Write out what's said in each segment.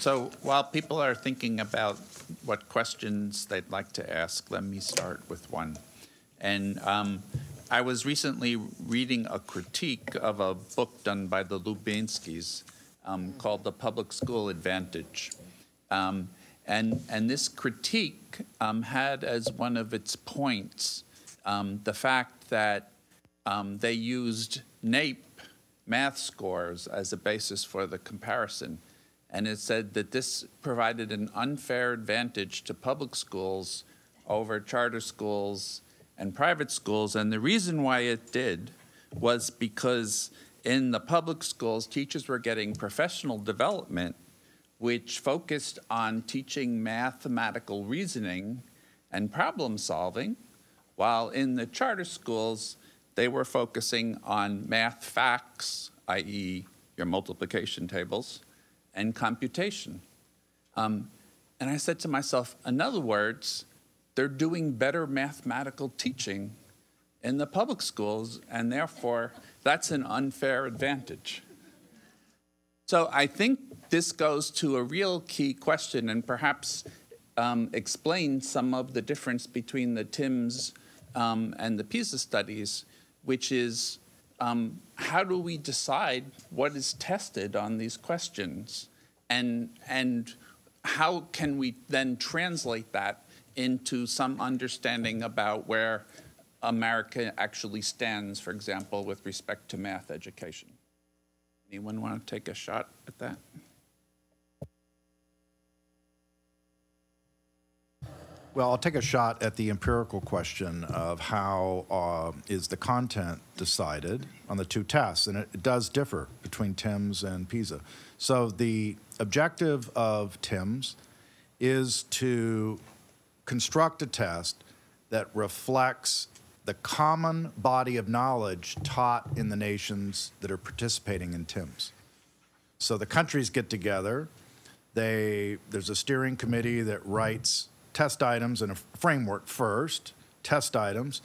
So while people are thinking about what questions they'd like to ask, let me start with one. And I was recently reading a critique of a book done by the Lubinskis called The Public School Advantage. And this critique had as one of its points the fact that they used NAEP math scores as a basis for the comparison. And it said that this provided an unfair advantage to public schools over charter schools and private schools. And the reason why it did was because in the public schools, teachers were getting professional development which focused on teaching mathematical reasoning and problem solving, while in the charter schools, they were focusing on math facts, i.e. your multiplication tables, and computation. And I said to myself, in other words, they're doing better mathematical teaching in the public schools, and therefore, that's an unfair advantage. So I think this goes to a real key question and perhaps explains some of the difference between the TIMSS and the PISA studies, which is how do we decide what is tested on these questions, and how can we then translate that into some understanding about where America actually stands, for example, with respect to math education. Anyone want to take a shot at that? Well, I'll take a shot at the empirical question of how is the content decided on the two tests, and it does differ between TIMSS and PISA. So the objective of TIMSS is to construct a test that reflects the common body of knowledge taught in the nations that are participating in TIMSS. So the countries get together, there's a steering committee that writes test items and a framework first, test items.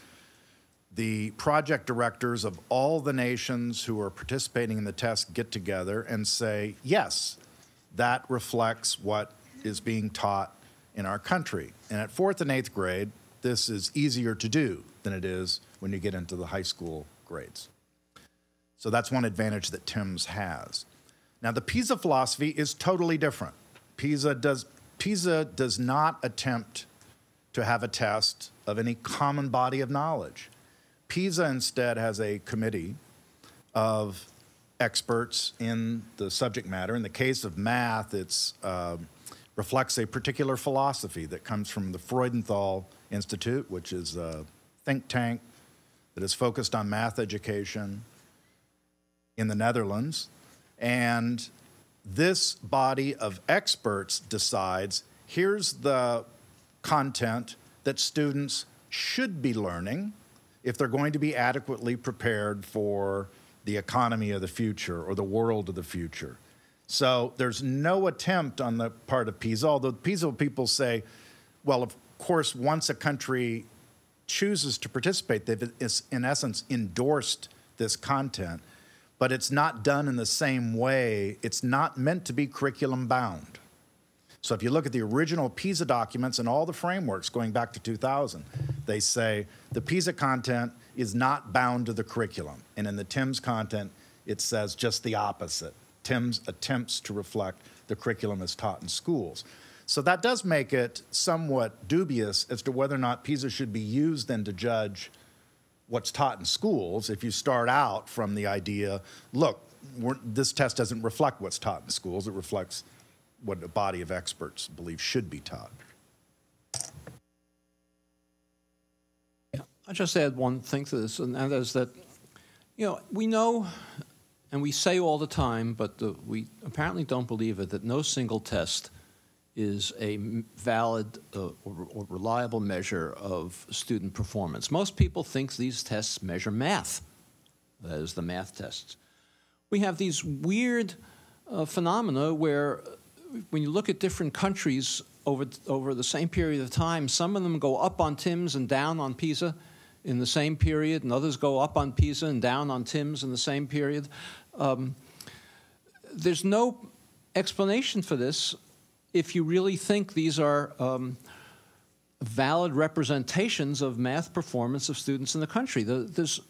The project directors of all the nations who are participating in the test get together and say, yes, that reflects what is being taught in our country. And at 4th and 8th grade, this is easier to do than it is when you get into the high school grades. So that's one advantage that TIMSS has. Now, the PISA philosophy is totally different. PISA does not attempt to have a test of any common body of knowledge. PISA instead has a committee of experts in the subject matter. In the case of math, it reflects a particular philosophy that comes from the Freudenthal Institute, which is a think tank that is focused on math education in the Netherlands. And this body of experts decides, here's the content that students should be learning if they're going to be adequately prepared for the economy of the future or the world of the future. So there's no attempt on the part of PISA, although PISA people say, well, of course, once a country chooses to participate, they've, in essence, endorsed this content, but it's not done in the same way. It's not meant to be curriculum bound. So if you look at the original PISA documents and all the frameworks going back to 2000, they say the PISA content is not bound to the curriculum. And in the TIMSS content, it says just the opposite. TIMSS attempts to reflect the curriculum as taught in schools. So that does make it somewhat dubious as to whether or not PISA should be used then to judge what's taught in schools if you start out from the idea, look, this test doesn't reflect what's taught in schools, it reflects what a body of experts believe should be taught. I'll just add one thing to this, and that is that, you know, we know, and we say all the time, but we apparently don't believe it, that no single test is a valid or reliable measure of student performance. Most people think these tests measure math, that is, the math tests. We have these weird phenomena where when you look at different countries over the same period of time, some of them go up on TIMSS and down on PISA in the same period, and others go up on PISA and down on TIMSS in the same period. There's no explanation for this if you really think these are valid representations of math performance of students in the country. There's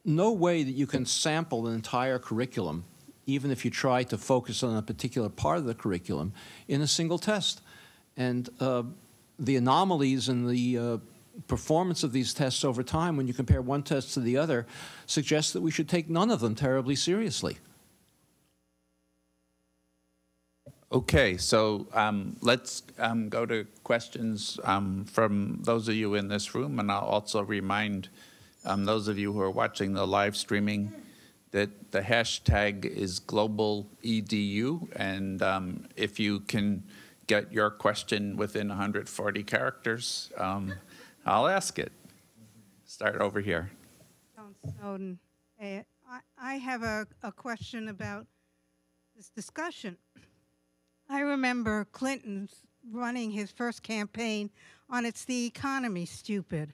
no way that you can sample an entire curriculum, even if you try to focus on a particular part of the curriculum, in a single test. And the anomalies in the performance of these tests over time, when you compare one test to the other, suggests that we should take none of them terribly seriously. Okay, so let's go to questions from those of you in this room, and I'll also remind those of you who are watching the live streaming that the hashtag is GlobalEDU, and if you can get your question within 140 characters, I'll ask it. Start over here. Snowden. I have a question about this discussion. I remember Clinton running his first campaign on "It's the economy, stupid."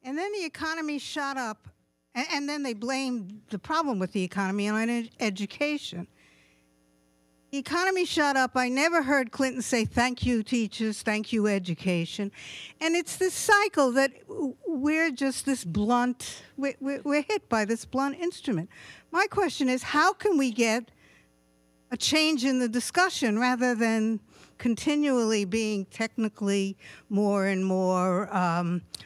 And then the economy shot up, and then they blamed the problem with the economy on education. The economy shot up. I never heard Clinton say, "Thank you, teachers, thank you, education." And it's this cycle that we're just this blunt, we're hit by this blunt instrument. My question is, how can we get a change in the discussion rather than continually being technically more and more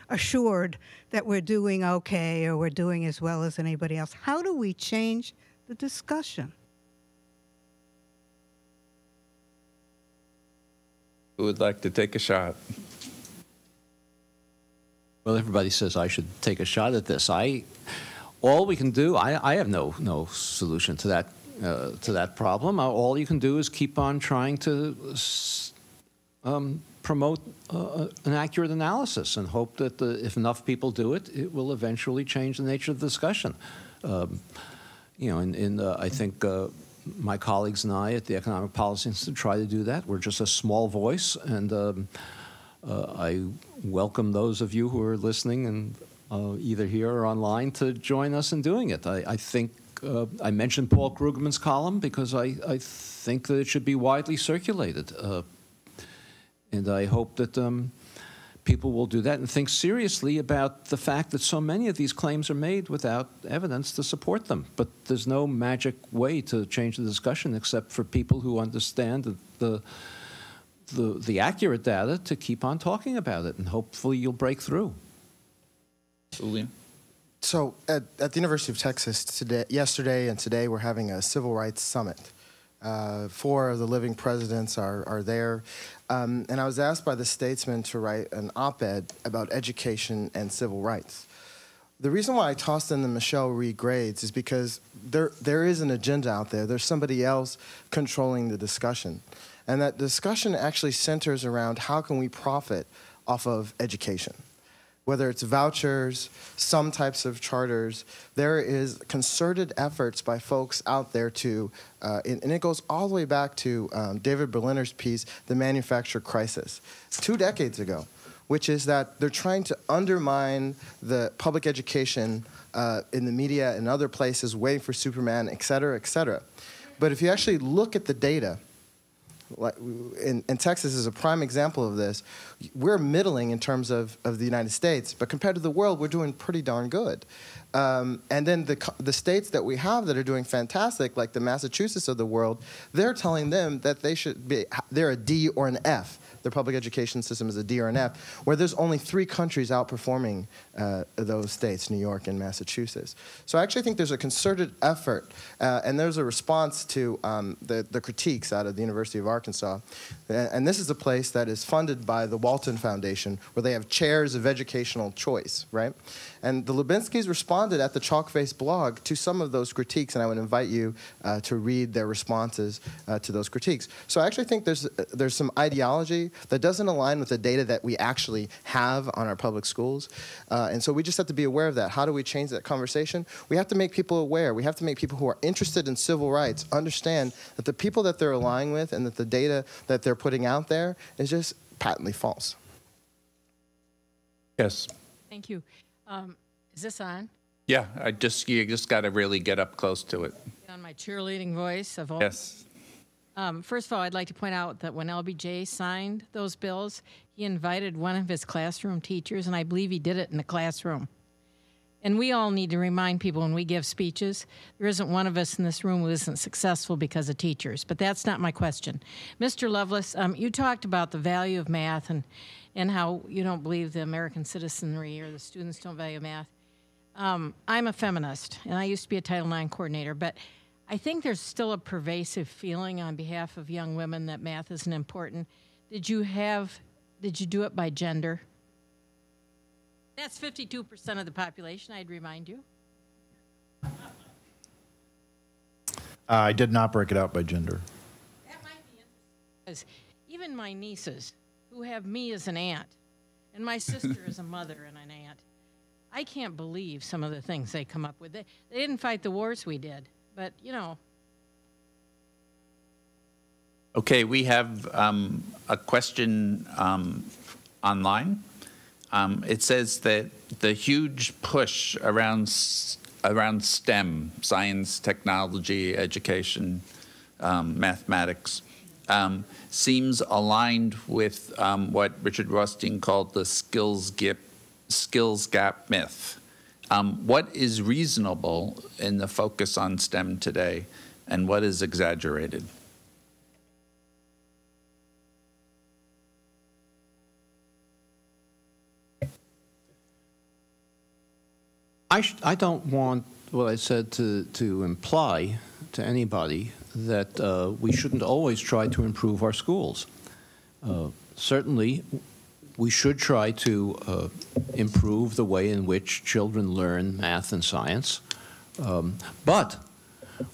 assured that we're doing okay or we're doing as well as anybody else? How do we change the discussion? Who would like to take a shot? Well, everybody says I should take a shot at this. All we can do, I have no solution to that problem. All you can do is keep on trying to promote an accurate analysis and hope that if enough people do it, it will eventually change the nature of the discussion. I think my colleagues and I at the Economic Policy Institute try to do that. We're just a small voice, and I welcome those of you who are listening and either here or online to join us in doing it. I think I mentioned Paul Krugman's column because I think that it should be widely circulated. And I hope that people will do that and think seriously about the fact that so many of these claims are made without evidence to support them. But there's no magic way to change the discussion except for people who understand the accurate data to keep on talking about it, and hopefully you'll break through. Julian? So at the University of Texas yesterday and today, we're having a civil rights summit. 4 of the living presidents are there. And I was asked by the Statesman to write an op-ed about education and civil rights. The reason why I tossed in the Michelle Reed grades is because there is an agenda out there. There's somebody else controlling the discussion. And that discussion actually centers around how can we profit off of education. Whether it's vouchers, some types of charters, there is concerted efforts by folks out there to, and it goes all the way back to David Berliner's piece, The Manufacturer Crisis, 2 decades ago, which is that they're trying to undermine the public education in the media and other places, waiting for Superman, et cetera, et cetera. But if you actually look at the data, like in Texas is a prime example of this. We're middling in terms of the United States, but compared to the world, we're doing pretty darn good. And then the states that we have that are doing fantastic, like the Massachusetts of the world, they're telling them that they're a D or an F. Their public education system is a D or an F, where there's only 3 countries outperforming those states, New York and Massachusetts. So I actually think there's a concerted effort, and there's a response to the critiques out of the University of Arkansas. And this is a place that is funded by the Walton Foundation, where they have chairs of educational choice, right? And the Lubinskys responded at the Chalkface blog to some of those critiques, and I would invite you to read their responses to those critiques. So I actually think there's some ideology that doesn't align with the data that we actually have on our public schools. And so we just have to be aware of that. How do we change that conversation? We have to make people aware. We have to make people who are interested in civil rights understand that the people that they're aligning with and that the data that they're putting out there is just patently false. Yes. Thank you. Is this on? Yeah, you just got to really get up close to it. On my cheerleading voice of all. Yes. First of all, I'd like to point out that when LBJ signed those bills, he invited one of his classroom teachers, and I believe he did it in the classroom. And we all need to remind people when we give speeches, there isn't one of us in this room who isn't successful because of teachers. But that's not my question. Mr. Lovelace, you talked about the value of math and how you don't believe the American citizenry or the students don't value math. I'm a feminist, and I used to be a Title IX coordinator, but I think there's still a pervasive feeling on behalf of young women that math isn't important. Did you do it by gender? That's 52% of the population, I'd remind you. I did not break it out by gender. That might be interesting, because even my nieces, who have me as an aunt, and my sister as a mother and an aunt, I can't believe some of the things they come up with. They didn't fight the wars we did, but, you know. Okay, we have a question online. It says that the huge push around STEM, science, technology, education, mathematics, seems aligned with what Richard Rothstein called the skills gap myth. What is reasonable in the focus on STEM today, and what is exaggerated? I don't want what I said to imply to anybody that we shouldn't always try to improve our schools. Certainly, we should try to improve the way in which children learn math and science, but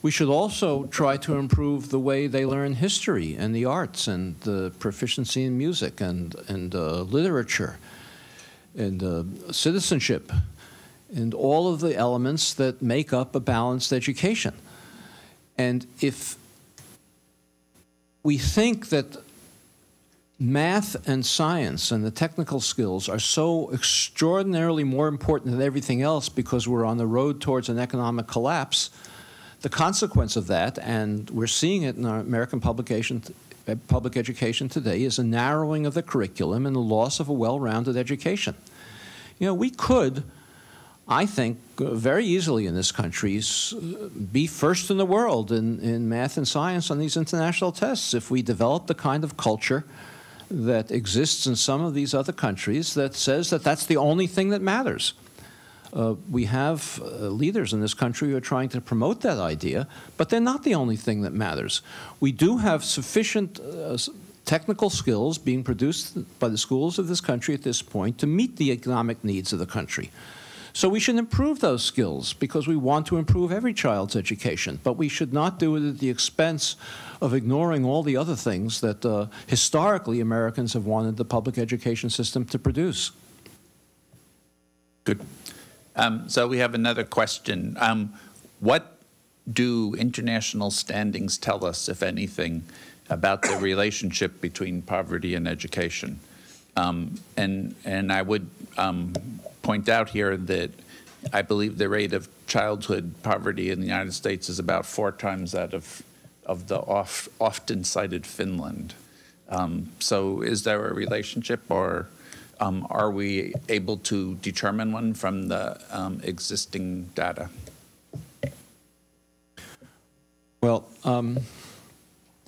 we should also try to improve the way they learn history and the arts and the proficiency in music and literature and citizenship and all of the elements that make up a balanced education. And if we think that math and science and the technical skills are so extraordinarily more important than everything else because we're on the road towards an economic collapse, the consequence of that, and we're seeing it in our American public education today, is a narrowing of the curriculum and the loss of a well-rounded education. You know, we could, I think, very easily in this country be first in the world in math and science on these international tests if we develop the kind of culture that exists in some of these other countries that says that that's the only thing that matters. We have leaders in this country who are trying to promote that idea, but they're not the only thing that matters. We do have sufficient technical skills being produced by the schools of this country at this point to meet the economic needs of the country. So we should improve those skills because we want to improve every child's education, but we should not do it at the expense of ignoring all the other things that historically Americans have wanted the public education system to produce. Good. So we have another question. What do international standings tell us, if anything, about the relationship between poverty and education? And I would point out here that I believe the rate of childhood poverty in the United States is about 4 times that of the often cited Finland. So is there a relationship, or are we able to determine one from the existing data? Well,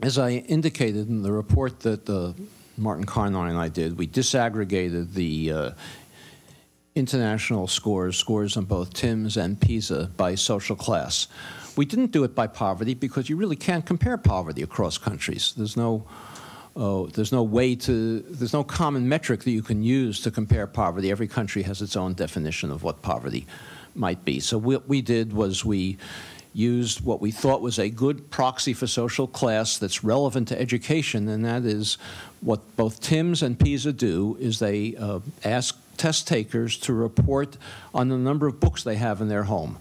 as I indicated in the report that Martin Carnine and I did, we disaggregated the international scores on both TIMSS and PISA by social class. We didn't do it by poverty because you really can't compare poverty across countries. There's no common metric that you can use to compare poverty. Every country has its own definition of what poverty might be. So what we did was we used what we thought was a good proxy for social class that's relevant to education, and that is what both TIMSS and PISA do is they ask test takers to report on the number of books they have in their home.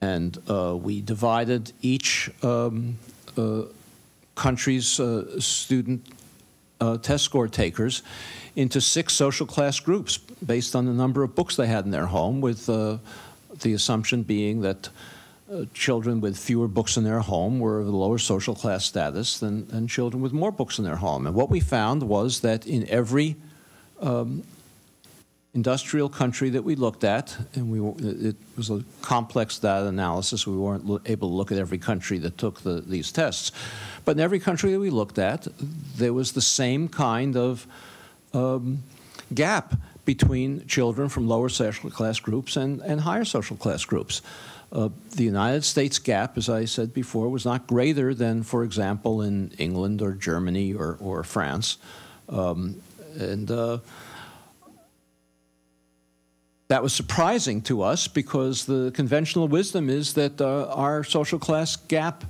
And we divided each country's student test score takers into 6 social class groups based on the number of books they had in their home, with the assumption being that children with fewer books in their home were of a lower social class status than children with more books in their home. And what we found was that in every industrial country that we looked at, and it was a complex data analysis, we weren't able to look at every country that took these tests, but in every country that we looked at, there was the same kind of gap between children from lower social class groups and higher social class groups. The United States gap, as I said before, was not greater than, for example, in England or Germany or France. That was surprising to us because the conventional wisdom is that our social class gap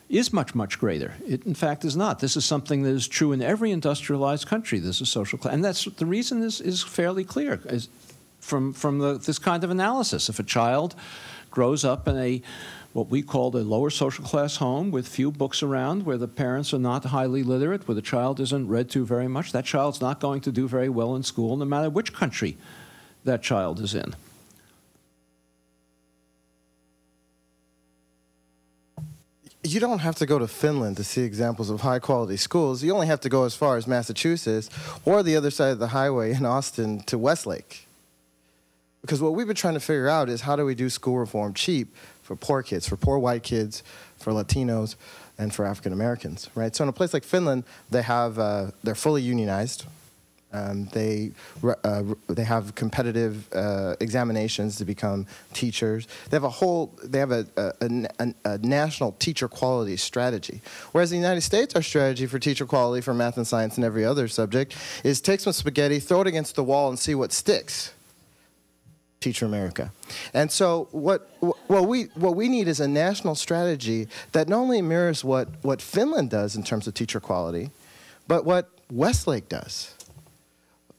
is much, much greater. It, in fact, is not. This is something that is true in every industrialized country. This is social class. And that's, the reason is fairly clear from this kind of analysis. If a child grows up in what we call a lower social class home with few books around, where the parents are not highly literate, where the child isn't read to very much, that child's not going to do very well in school, no matter which country that child is in. You don't have to go to Finland to see examples of high-quality schools. You only have to go as far as Massachusetts or the other side of the highway in Austin to Westlake. Because what we've been trying to figure out is how do we do school reform cheap for poor kids, for poor white kids, for Latinos, and for African Americans, right? So in a place like Finland, they're fully unionized. They have competitive examinations to become teachers. They have a national teacher quality strategy. Whereas in the United States, our strategy for teacher quality for math and science and every other subject is take some spaghetti, throw it against the wall, and see what sticks. Teacher America. And so what we need is a national strategy that not only mirrors what Finland does in terms of teacher quality, but what Westlake does.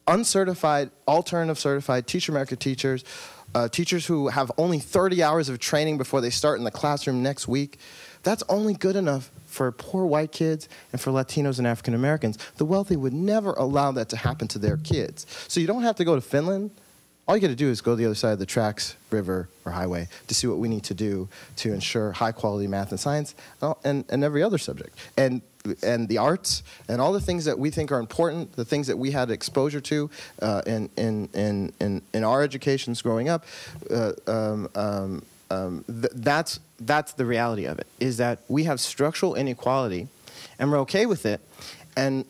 Uncertified, alternative certified Teacher America teachers, teachers who have only 30 hours of training before they start in the classroom next week, that's only good enough for poor white kids and for Latinos and African Americans. The wealthy would never allow that to happen to their kids. So you don't have to go to Finland. All you got to do is go to the other side of the tracks, river, or highway to see what we need to do to ensure high-quality math and science and every other subject. And the arts and all the things that we think are important, the things that we had exposure to in our educations growing up, that's the reality of it, is that we have structural inequality, and we're okay with it, and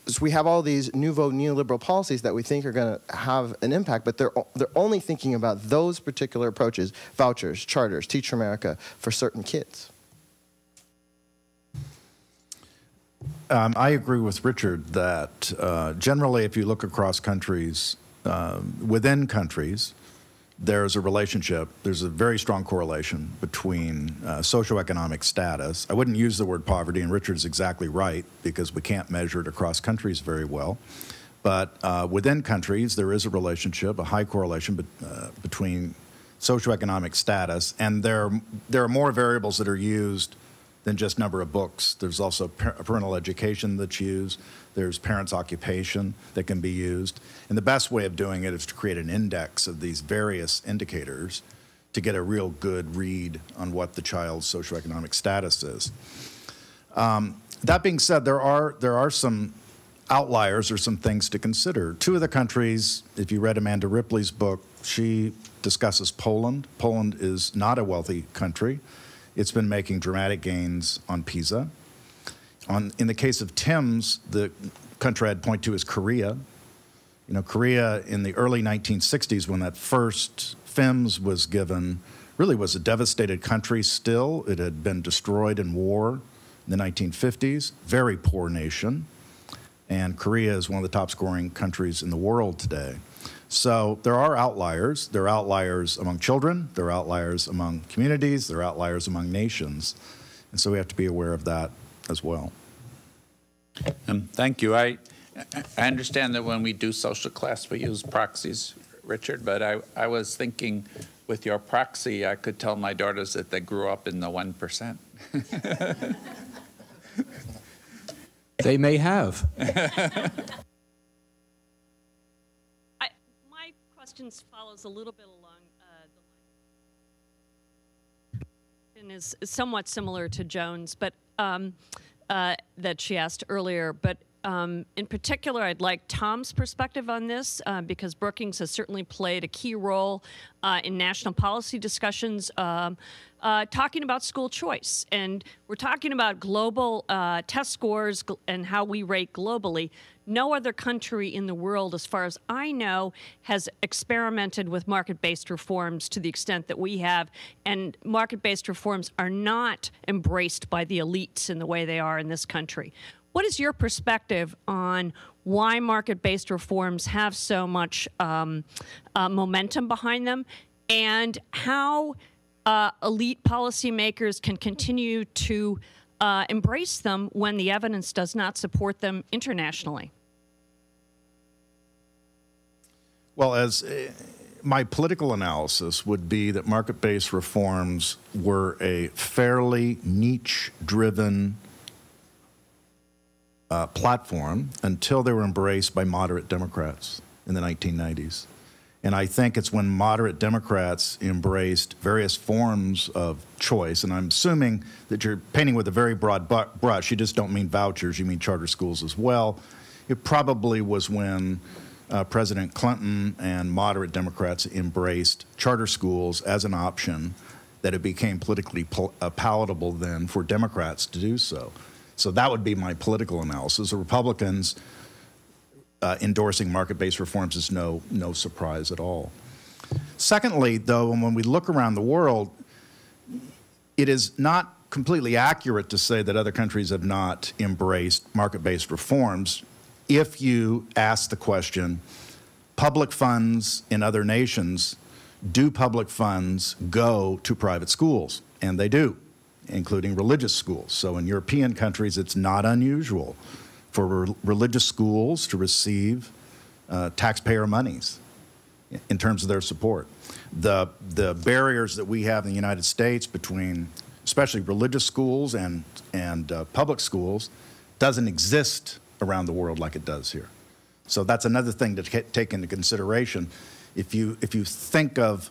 so we have all these nouveau neoliberal policies that we think are going to have an impact, but they're only thinking about those particular approaches, vouchers, charters, Teacher America, for certain kids. I agree with Richard that generally if you look across countries, within countries, there's a relationship, there's a very strong correlation between socioeconomic status. I wouldn't use the word poverty, and Richard's exactly right, because we can't measure it across countries very well. But within countries, there is a relationship, a high correlation between socioeconomic status, and there are more variables that are used than just number of books. There's also parental education that's used. There's parents' occupation that can be used. And the best way of doing it is to create an index of these various indicators to get a real good read on what the child's socioeconomic status is. That being said, there are some outliers or some things to consider. Two of the countries, if you read Amanda Ripley's book, she discusses Poland. Poland is not a wealthy country. It's been making dramatic gains on PISA. In the case of TIMSS, the country I'd point to is Korea. You know, Korea in the early 1960s, when that first FIMS was given, really was a devastated country still. It had been destroyed in war in the 1950s. Very poor nation. And Korea is one of the top scoring countries in the world today. So there are outliers. There are outliers among children. There are outliers among communities. There are outliers among nations. And so we have to be aware of that as well. Thank you. I understand that when we do social class, we use proxies, Richard, but I was thinking with your proxy, I could tell my daughters that they grew up in the 1%. They may have. My question follows a little bit along Is somewhat similar to Joan's, but that she asked earlier. But in particular, I'd like Tom's perspective on this because Brookings has certainly played a key role in national policy discussions talking about school choice. And we're talking about global test scores and how we rate globally. No other country in the world, as far as I know, has experimented with market-based reforms to the extent that we have, and market-based reforms are not embraced by the elites in the way they are in this country. What is your perspective on why market-based reforms have so much momentum behind them, and how elite policymakers can continue to embrace them when the evidence does not support them internationally? Well, as my political analysis would be that market-based reforms were a fairly niche-driven platform until they were embraced by moderate Democrats in the 1990s. And I think it's when moderate Democrats embraced various forms of choice, and I'm assuming that you're painting with a very broad brush. You just don't mean vouchers, you mean charter schools as well. It probably was when President Clinton and moderate Democrats embraced charter schools as an option that it became politically palatable then for Democrats to do so. So that would be my political analysis. The Republicans endorsing market-based reforms is no surprise at all. Secondly, though, when we look around the world, it is not completely accurate to say that other countries have not embraced market-based reforms. If you ask the question, public funds in other nations, do public funds go to private schools? And they do, including religious schools. So in European countries, it's not unusual for religious schools to receive taxpayer monies in terms of their support. The barriers that we have in the United States between especially religious schools and public schools doesn't exist around the world like it does here. So that's another thing to take into consideration. If you think of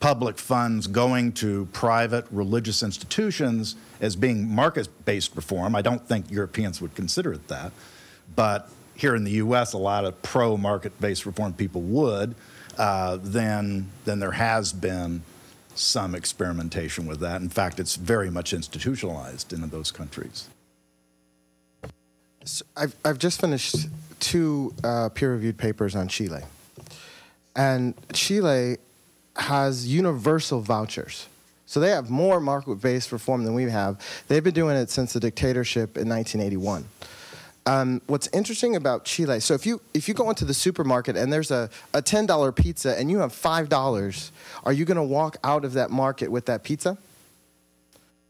public funds going to private religious institutions as being market-based reform, I don't think Europeans would consider it that. But here in the U.S., a lot of pro-market-based reform people would. Then there has been some experimentation with that. In fact, it's very much institutionalized in those countries. So I've just finished 2 peer-reviewed papers on Chile. And Chile has universal vouchers. So they have more market-based reform than we have. They've been doing it since the dictatorship in 1981. What's interesting about Chile, so if you go into the supermarket and there's a $10 pizza and you have $5, are you going to walk out of that market with that pizza?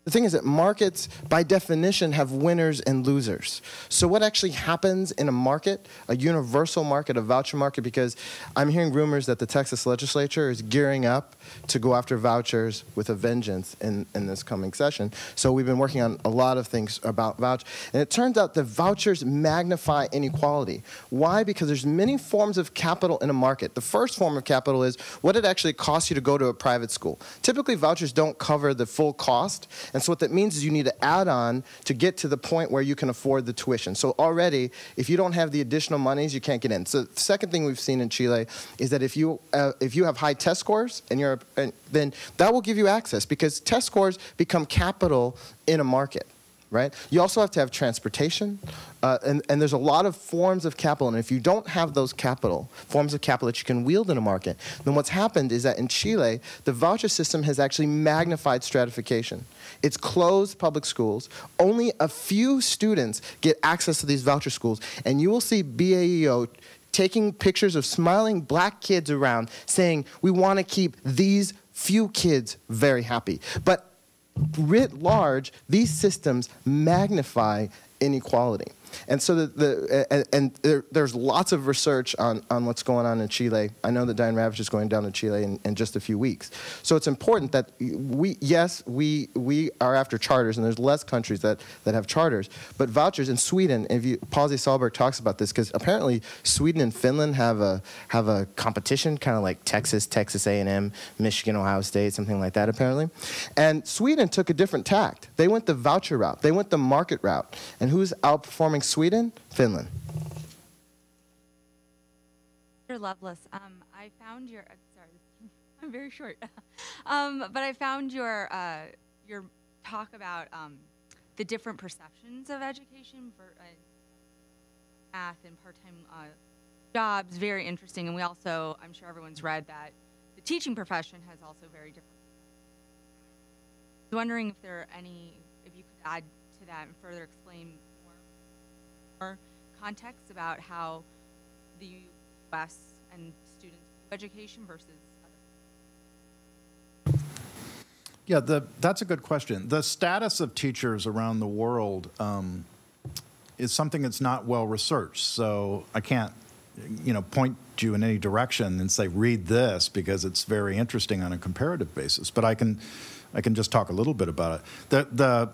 The thing is that markets, by definition, have winners and losers. So what actually happens in a market, a universal market, a voucher market, because I'm hearing rumors that the Texas legislature is gearing up to go after vouchers with a vengeance in this coming session. So we've been working on a lot of things about vouchers. And it turns out that vouchers magnify inequality. Why? Because there's many forms of capital in a market. The first form of capital is what it actually costs you to go to a private school. Typically, vouchers don't cover the full cost. And so what that means is you need to add on to get to the point where you can afford the tuition. So already, if you don't have the additional monies, you can't get in. So the second thing we've seen in Chile is that if you have high test scores, then that will give you access because test scores become capital in a market. Right? You also have to have transportation, and there's a lot of forms of capital, and if you don't have those forms of capital that you can wield in a market, then what's happened is that in Chile, the voucher system has actually magnified stratification. It's closed public schools. Only a few students get access to these voucher schools, and you will see BAEO taking pictures of smiling black kids around saying, we want to keep these few kids very happy. But writ large, these systems magnify inequality. And so there's lots of research on what's going on in Chile. I know that Diane Ravitch is going down to Chile in just a few weeks. So it's important that we are after charters, and there's less countries that have charters. But vouchers in Sweden, Pasi Sahlberg talks about this, because apparently Sweden and Finland have a competition, kind of like Texas A&M, Michigan, Ohio State, something like that apparently. And Sweden took a different tact. They went the voucher route. They went the market route. And who's outperforming Sweden? Finland. Mr. Lovelace, I found your, sorry, I'm very short, but I found your talk about the different perceptions of education for math and part-time jobs very interesting. And we also, I'm sure everyone's read that the teaching profession has also very different. I was wondering if there are if you could add to that and further explain more context about how the U.S. and students view education versus other. Yeah, that's a good question. The status of teachers around the world is something that's not well researched. So I can't, point you in any direction and say read this, because it's very interesting on a comparative basis. But I can just talk a little bit about it.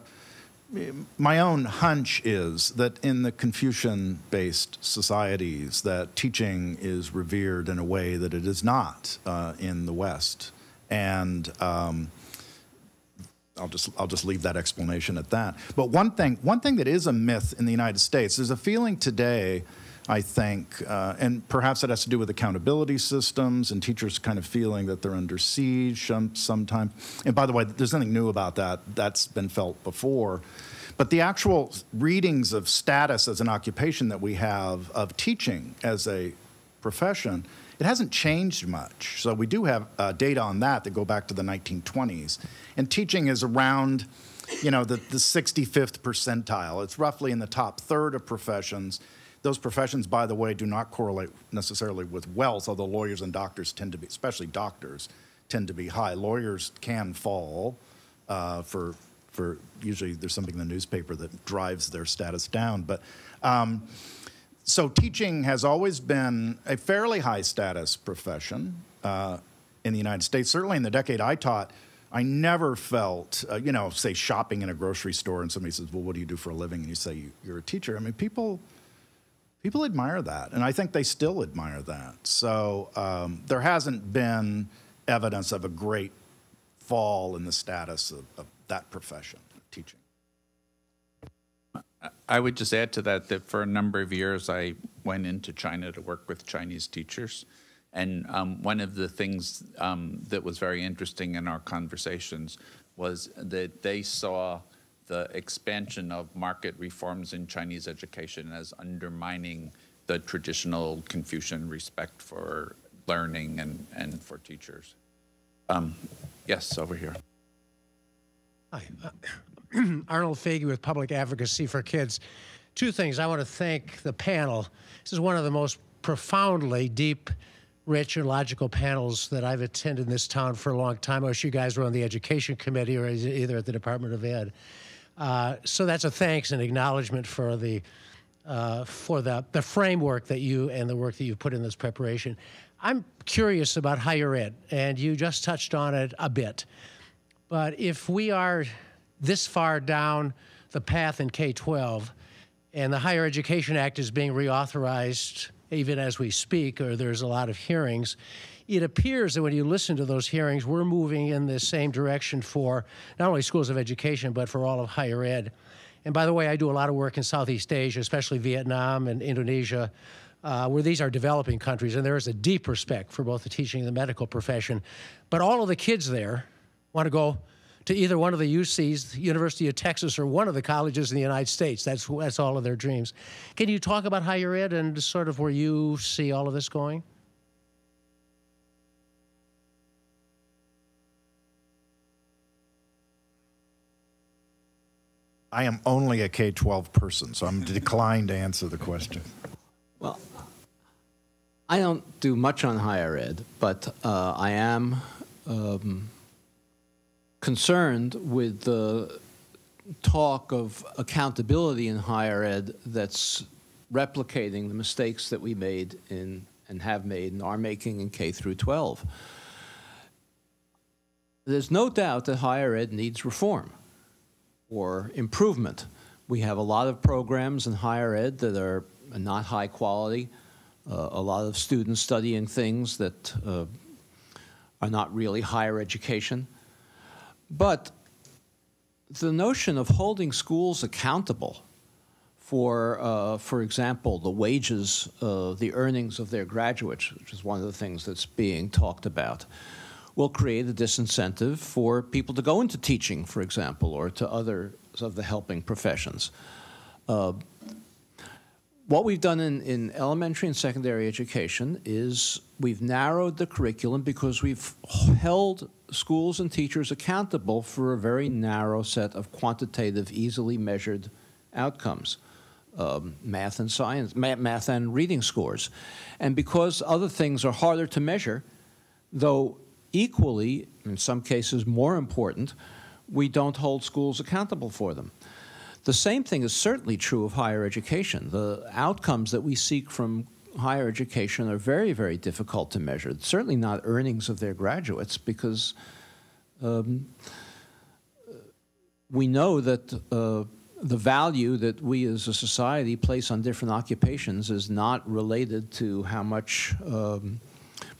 My own hunch is that in the Confucian-based societies, that teaching is revered in a way that it is not in the West, and I'll just leave that explanation at that. But one thing that is a myth in the United States, there's a feeling today, I think, and perhaps it has to do with accountability systems and teachers kind of feeling that they're under siege sometimes. And by the way, there's nothing new about that. That's been felt before. But the actual readings of status as an occupation that we have of teaching as a profession, it hasn't changed much. So we do have data on that go back to the 1920s. And teaching is around, the 65th percentile. It's roughly in the top third of professions. Those professions, by the way, do not correlate necessarily with wealth, although lawyers and doctors tend to be, especially doctors, tend to be high. Lawyers can fall for usually there's something in the newspaper that drives their status down. But so teaching has always been a fairly high status profession in the United States. Certainly in the decade I taught, I never felt, say shopping in a grocery store and somebody says, well, what do you do for a living? And you say, you're a teacher. I mean, people admire that, and I think they still admire that. So there hasn't been evidence of a great fall in the status of that profession, teaching. I would just add to that for a number of years I went into China to work with Chinese teachers. And one of the things that was very interesting in our conversations was that they saw the expansion of market reforms in Chinese education as undermining the traditional Confucian respect for learning and for teachers. Yes, over here. Hi, Arnold Fagey with Public Advocacy for Kids. Two things. I want to thank the panel. This is one of the most profoundly deep, rich, and logical panels that I've attended in this town for a long time. I wish you guys were on the Education Committee or either at the Department of Ed. So that's a thanks and acknowledgement for the framework that you and the work that you've put in this preparation. I'm curious about higher ed, and you just touched on it a bit. But if we are this far down the path in K-12, and the Higher Education Act is being reauthorized even as we speak, or there's a lot of hearings, it appears that when you listen to those hearings, we're moving in the same direction for not only schools of education, but for all of higher ed. And by the way, I do a lot of work in Southeast Asia, especially Vietnam and Indonesia, where these are developing countries, and there is a deep respect for both the teaching and the medical profession. But all of the kids there want to go to either one of the UCs, the University of Texas, or one of the colleges in the United States. That's all of their dreams. Can you talk about higher ed and sort of where you see all of this going? I am only a K-12 person, so I'm declined to answer the question. Well, I don't do much on higher ed, but I am concerned with the talk of accountability in higher ed that's replicating the mistakes that we made in and have made and are making in K through 12. There's no doubt that higher ed needs reform or improvement. We have a lot of programs in higher ed that are not high quality, a lot of students studying things that are not really higher education. But the notion of holding schools accountable for example, the wages, the earnings of their graduates, which is one of the things that's being talked about, will create a disincentive for people to go into teaching, for example, or to others of the helping professions. What we've done in elementary and secondary education is we've narrowed the curriculum because we've held schools and teachers accountable for a very narrow set of quantitative, easily measured outcomes, math and science, math and reading scores. And because other things are harder to measure, though equally, in some cases more important, we don't hold schools accountable for them. The same thing is certainly true of higher education. The outcomes that we seek from higher education are very, very difficult to measure. It's certainly not earnings of their graduates, because we know that the value that we as a society place on different occupations is not related to how much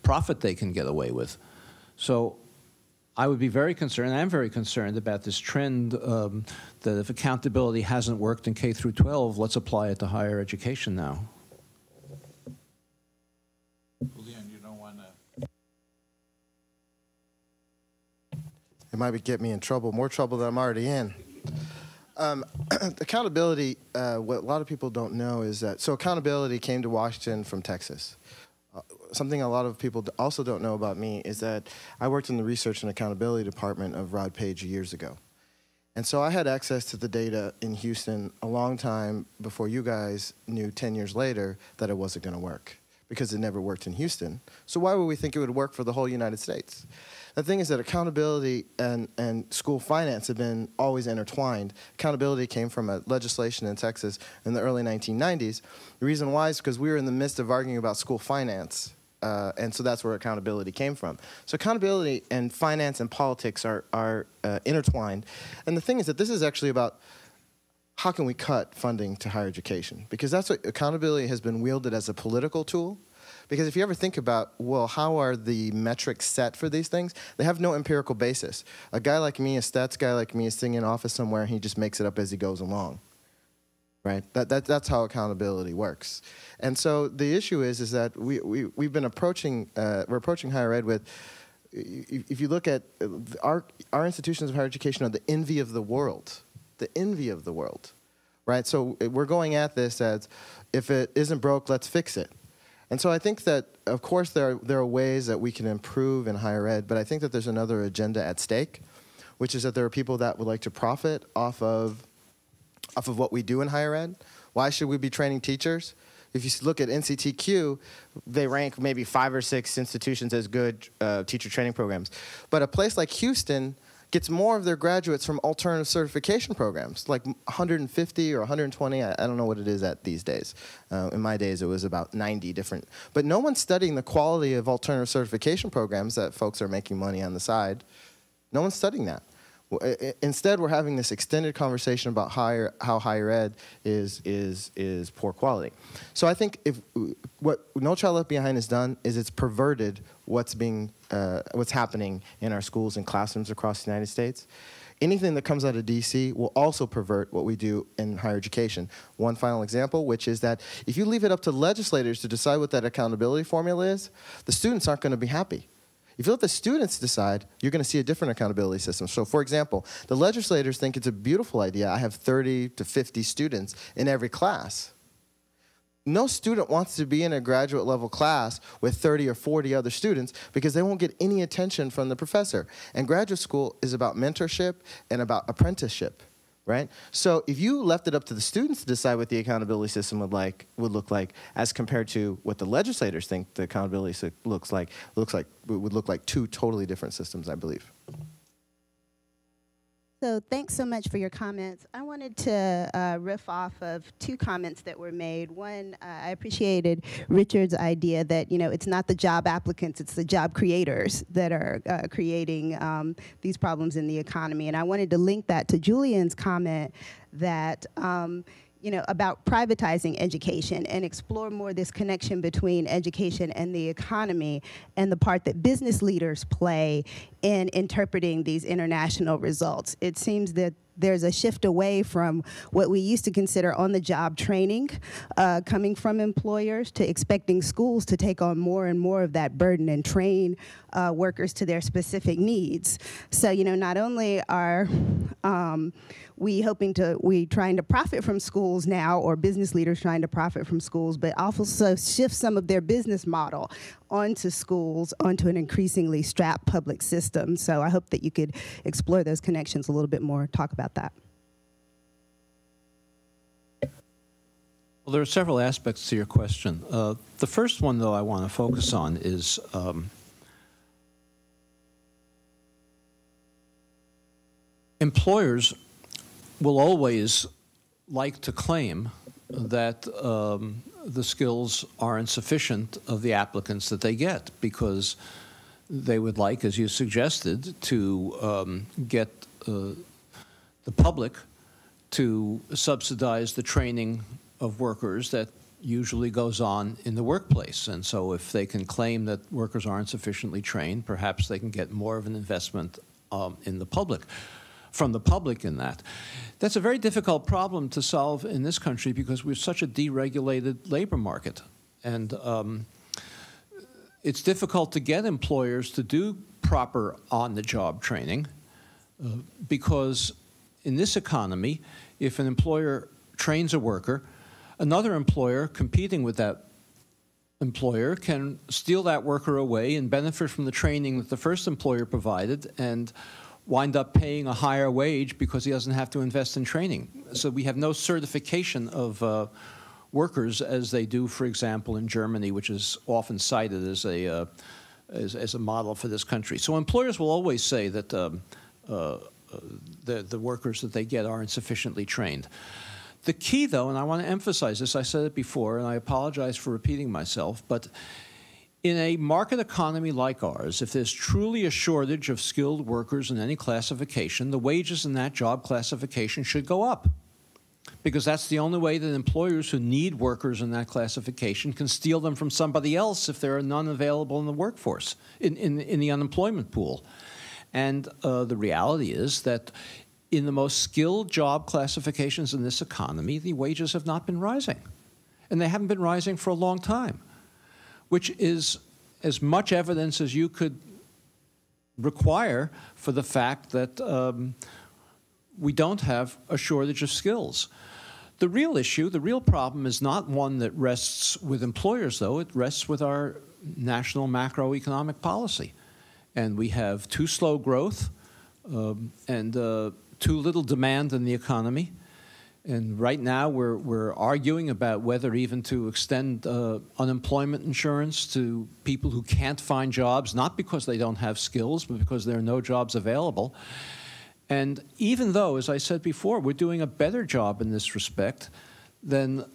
profit they can get away with. So I would be very concerned, and I'm very concerned about this trend that if accountability hasn't worked in K through 12, let's apply it to higher education now. Julian, you don't want to... It might get me in trouble, more trouble than I'm already in. Accountability, what a lot of people don't know is that, so accountability came to Washington from Texas. Something a lot of people also don't know about me is that I worked in the research and accountability department of Rod Page years ago. And so I had access to the data in Houston a long time before you guys knew 10 years later that it wasn't going to work, because it never worked in Houston. So why would we think it would work for the whole United States? The thing is that accountability and school finance have been always intertwined. Accountability came from a legislation in Texas in the early 1990s. The reason why is because we were in the midst of arguing about school finance. And so that's where accountability came from. So accountability and finance and politics are intertwined. And the thing is that this is actually about how can we cut funding to higher education? Because that's what accountability has been wielded as a political tool. Because if you ever think about, well, how are the metrics set for these things? They have no empirical basis. A guy like me, a stats guy like me, is sitting in an office somewhere and he just makes it up as he goes along. Right? That's how accountability works. And so the issue is that we've been approaching, we're approaching higher ed with, if you look at our institutions of higher education are the envy of the world. The envy of the world. Right? So we're going at this as, if it isn't broke, let's fix it. And so I think that, of course, there are ways that we can improve in higher ed, but I think that there's another agenda at stake, which is that there are people that would like to profit off of what we do in higher ed. Why should we be training teachers? If you look at NCTQ, they rank maybe 5 or 6 institutions as good teacher training programs. But a place like Houston gets more of their graduates from alternative certification programs, like 150 or 120. I don't know what it is at these days. In my days, it was about 90 different. But no one's studying the quality of alternative certification programs that folks are making money on the side. No one's studying that. Instead, we're having this extended conversation about how higher ed is poor quality. So I think what No Child Left Behind has done is it's perverted what's happening in our schools and classrooms across the United States. Anything that comes out of DC will also pervert what we do in higher education. One final example, which is that if you leave it up to legislators to decide what that accountability formula is, the students aren't going to be happy. If you let the students decide, you're going to see a different accountability system. So, for example, the legislators think it's a beautiful idea. I have 30 to 50 students in every class. No student wants to be in a graduate level class with 30 or 40 other students because they won't get any attention from the professor. And graduate school is about mentorship and about apprenticeship, right? So if you left it up to the students to decide what the accountability system would look like as compared to what the legislators think the accountability would look like 2 totally different systems, I believe. So thanks so much for your comments. I wanted to riff off of two comments that were made. One, I appreciated Richard's idea that, you know, it's not the job applicants, it's the job creators that are creating these problems in the economy. And I wanted to link that to Julian's comment that you know, about privatizing education and explore more this connection between education and the economy and the part that business leaders play in interpreting these international results. It seems that there's a shift away from what we used to consider on-the-job training coming from employers to expecting schools to take on more and more of that burden and train workers to their specific needs. So, you know, not only are we trying to profit from schools now, or business leaders trying to profit from schools, but also shift some of their business model onto schools, onto an increasingly strapped public system. So I hope that you could explore those connections a little bit more, talk about that. Well, there are several aspects to your question. The first one, though, I want to focus on is employers will always like to claim that the skills are insufficient of the applicants that they get, because they would like, as you suggested, to get the public to subsidize the training of workers that usually goes on in the workplace. And so if they can claim that workers aren't sufficiently trained, perhaps they can get more of an investment in the public, from the public in that. That's a very difficult problem to solve in this country because we have such a deregulated labor market. And it's difficult to get employers to do proper on-the-job training because in this economy, if an employer trains a worker, another employer competing with that employer can steal that worker away and benefit from the training that the first employer provided and wind up paying a higher wage because he doesn't have to invest in training. So we have no certification of workers as they do, for example, in Germany, which is often cited as a model for this country. So employers will always say that the workers that they get aren't sufficiently trained. The key, though, and I want to emphasize this, I said it before, and I apologize for repeating myself, but in a market economy like ours, if there's truly a shortage of skilled workers in any classification, the wages in that job classification should go up, because that's the only way that employers who need workers in that classification can steal them from somebody else if there are none available in the workforce, in the unemployment pool. And the reality is that in the most skilled job classifications in this economy, the wages have not been rising. And they haven't been rising for a long time, which is as much evidence as you could require for the fact that we don't have a shortage of skills. The real issue, the real problem is not one that rests with employers, though. It rests with our national macroeconomic policy. And we have too slow growth and too little demand in the economy. And right now we're arguing about whether even to extend unemployment insurance to people who can't find jobs, not because they don't have skills, but because there are no jobs available. And even though, as I said before, we're doing a better job in this respect than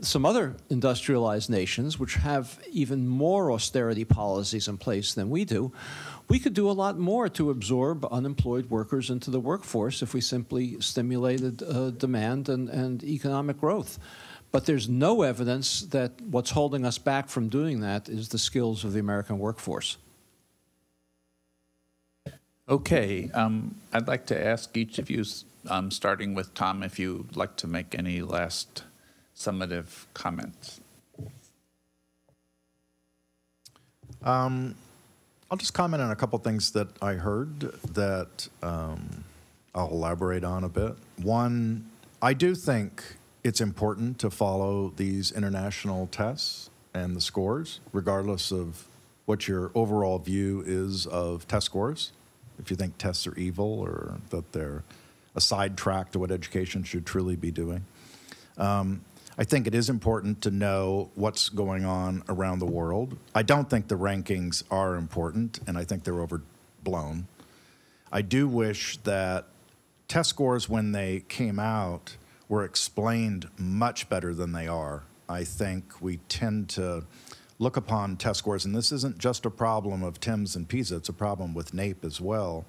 some other industrialized nations, which have even more austerity policies in place than we do, we could do a lot more to absorb unemployed workers into the workforce if we simply stimulated demand and economic growth. But there's no evidence that what's holding us back from doing that is the skills of the American workforce. Okay, I'd like to ask each of you, starting with Tom, if you'd like to make any last summative comments. I'll just comment on a couple things that I heard that I'll elaborate on a bit. One, I do think it's important to follow these international tests and the scores, regardless of what your overall view is of test scores. If you think tests are evil or that they're a sidetrack to what education should truly be doing. I think it is important to know what's going on around the world. I don't think the rankings are important, and I think they're overblown. I do wish that test scores, when they came out, were explained much better than they are. I think we tend to look upon test scores, and this isn't just a problem of TIMSS and PISA, it's a problem with NAEP as well.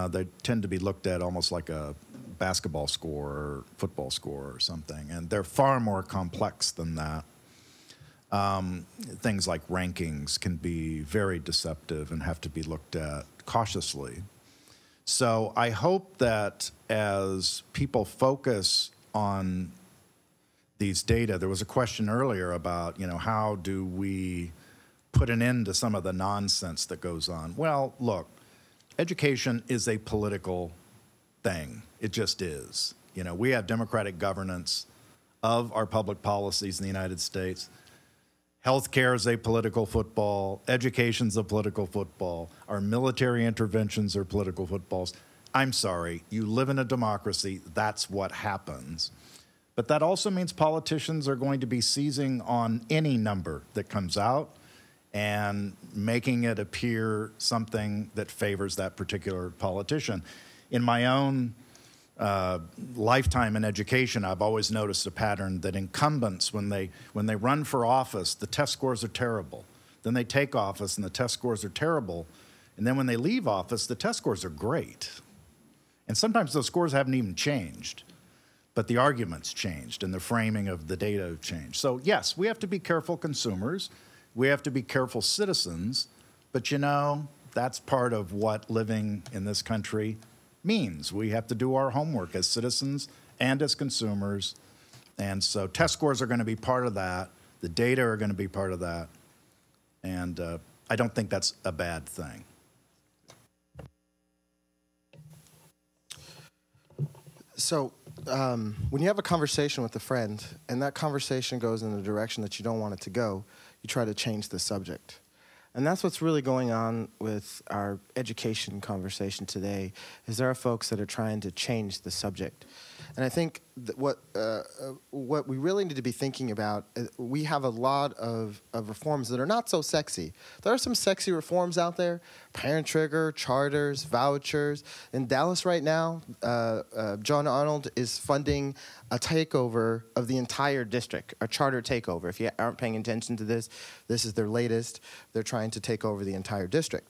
They tend to be looked at almost like a basketball score or football score or something, and they're far more complex than that. Things like rankings can be very deceptive and have to be looked at cautiously. So I hope that as people focus on these data, there was a question earlier about, how do we put an end to some of the nonsense that goes on? Well, look, education is a political thing. It just is. We have democratic governance of our public policies in the United States. Healthcare is a political football. Education's a political football. Our military interventions are political footballs. I'm sorry, you live in a democracy, that's what happens. But that also means politicians are going to be seizing on any number that comes out and making it appear something that favors that particular politician. In my own lifetime in education, I've always noticed a pattern that incumbents, when they run for office, the test scores are terrible. Then they take office and the test scores are terrible. And then when they leave office, the test scores are great. And sometimes those scores haven't even changed, but the arguments changed and the framing of the data have changed. So yes, we have to be careful consumers. We have to be careful citizens. But that's part of what living in this country means. We have to do our homework as citizens and as consumers. And so test scores are going to be part of that. The data are going to be part of that. And I don't think that's a bad thing. So when you have a conversation with a friend and that conversation goes in the direction that you don't want it to go, you try to change the subject. And that's what's really going on with our education conversation today, is there are folks that are trying to change the subject. And I think that what we really need to be thinking about, we have a lot of reforms that are not so sexy. There are some sexy reforms out there, parent trigger, charters, vouchers. In Dallas right now, John Arnold is funding a takeover of the entire district, a charter takeover. If you aren't paying attention to this, this is their latest. They're trying to take over the entire district.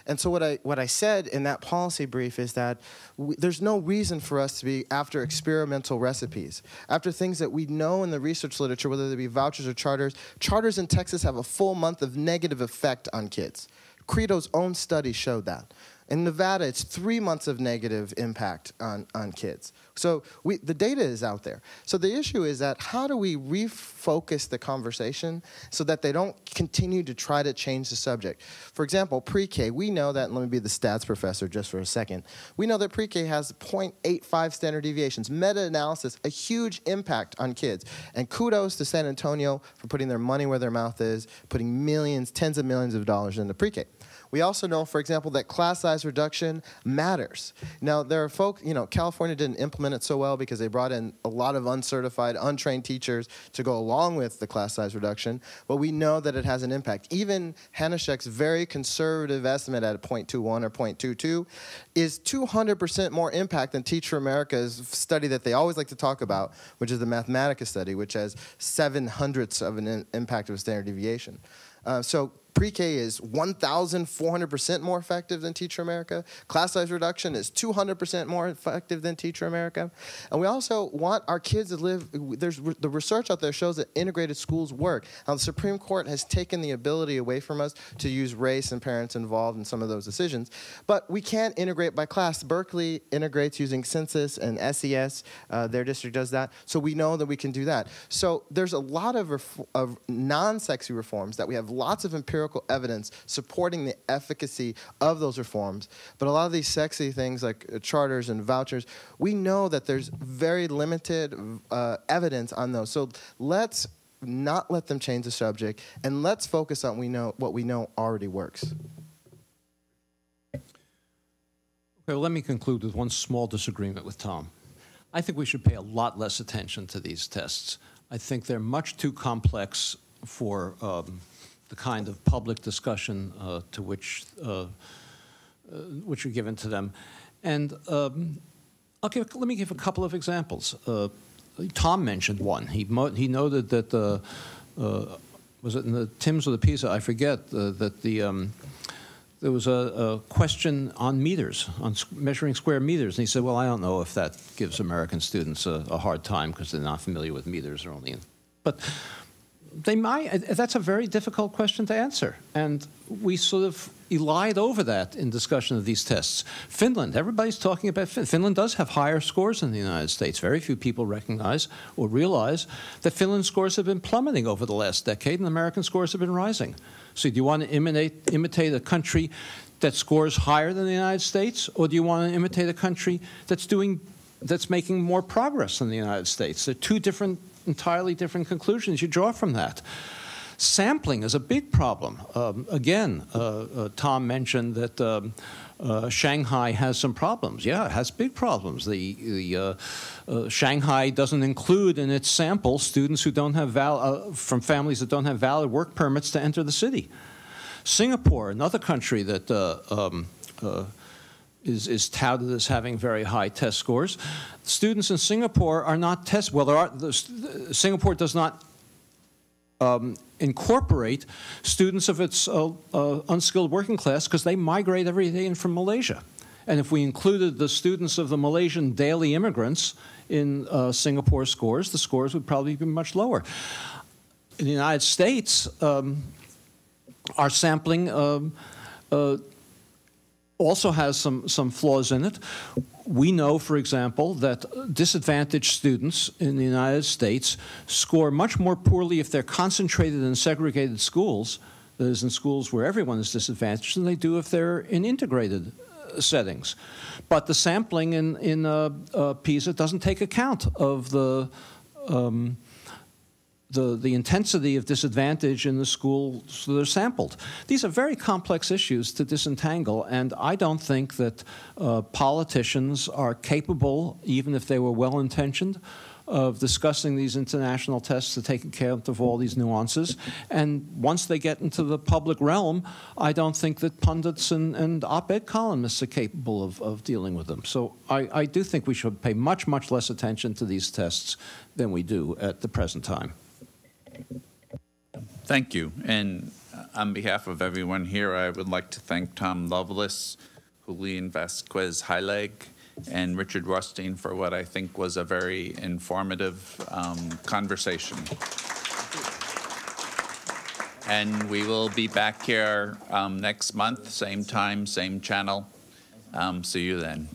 And so what I said in that policy brief is that there's no reason for us to be after experimental recipes, after things that we know in the research literature, whether they be vouchers or charters. Charters in Texas have a full month of negative effect on kids. Credo's own study showed that. In Nevada, it's 3 months of negative impact on kids. So the data is out there. So the issue is that how do we refocus the conversation so that they don't continue to try to change the subject? For example, pre-K, we know that, and let me be the stats professor just for a second, we know that pre-K has 0.85 standard deviations. Meta-analysis, a huge impact on kids. And kudos to San Antonio for putting their money where their mouth is, putting millions, tens of millions of dollars into pre-K. We also know, for example, that class size reduction matters. Now, there are folks, California didn't implement it so well because they brought in a lot of uncertified, untrained teachers to go along with the class size reduction, but we know that it has an impact. Even Hanashek's very conservative estimate at a 0.21 or 0.22 is 200% more impact than Teach for America's study that they always like to talk about, which is the Mathematica study, which has 0.07 of an impact of a standard deviation. So pre-K is 1,400% more effective than Teach for America. Class size reduction is 200% more effective than Teach for America. And we also want our kids to live, the research out there shows that integrated schools work. Now the Supreme Court has taken the ability away from us to use race and parents involved in some of those decisions. But we can't integrate by class. Berkeley integrates using census and SES. Their district does that. So we know that we can do that. So there's a lot of non-sexy reforms that we have lots of empirical evidence supporting the efficacy of those reforms. But a lot of these sexy things like charters and vouchers, we know that there's very limited evidence on those. So let's not let them change the subject, and let's focus on what we know already works. Okay, well, let me conclude with one small disagreement with Tom. I think we should pay a lot less attention to these tests. I think they're much too complex for the kind of public discussion to which which are given to them. And let me give a couple of examples. Tom mentioned one. He noted that was it in the TIMSS or the PISA? I forget that there was a question on meters, on measuring square meters, and he said, "Well, I don't know if that gives American students a hard time because they're not familiar with meters or only." But they might. That's a very difficult question to answer, and we sort of elide over that in discussion of these tests. Finland, everybody's talking about Finland. Finland does have higher scores than the United States. Very few people recognize or realize that Finland's scores have been plummeting over the last decade, and American scores have been rising. So do you want to imitate a country that scores higher than the United States, or do you want to imitate a country that's making more progress than the United States? They're two entirely different conclusions you draw from that. Sampling is a big problem. Again, Tom mentioned that Shanghai has some problems. Yeah, it has big problems. Shanghai doesn't include in its sample students who don't have from families that don't have valid work permits to enter the city. Singapore, another country that is touted as having very high test scores. Students in Singapore are not test. Well, Singapore does not incorporate students of its unskilled working class because they migrate every day in from Malaysia. And if we included the students of the Malaysian daily immigrants in Singapore scores, the scores would probably be much lower. In the United States, our sampling also has some flaws in it. We know, for example, that disadvantaged students in the United States score much more poorly if they're concentrated in segregated schools, that is, in schools where everyone is disadvantaged, than they do if they're in integrated settings. But the sampling in PISA doesn't take account of the intensity of disadvantage in the schools that are sampled. These are very complex issues to disentangle, and I don't think that politicians are capable, even if they were well-intentioned, of discussing these international tests to take account of all these nuances. And once they get into the public realm, I don't think that pundits and op-ed columnists are capable of dealing with them. So I do think we should pay much, much less attention to these tests than we do at the present time. Thank you. And on behalf of everyone here, I would like to thank Tom Lovelace, Julian Vasquez Heilig, and Richard Rothstein for what I think was a very informative conversation. And we will be back here next month, same time, same channel. See you then.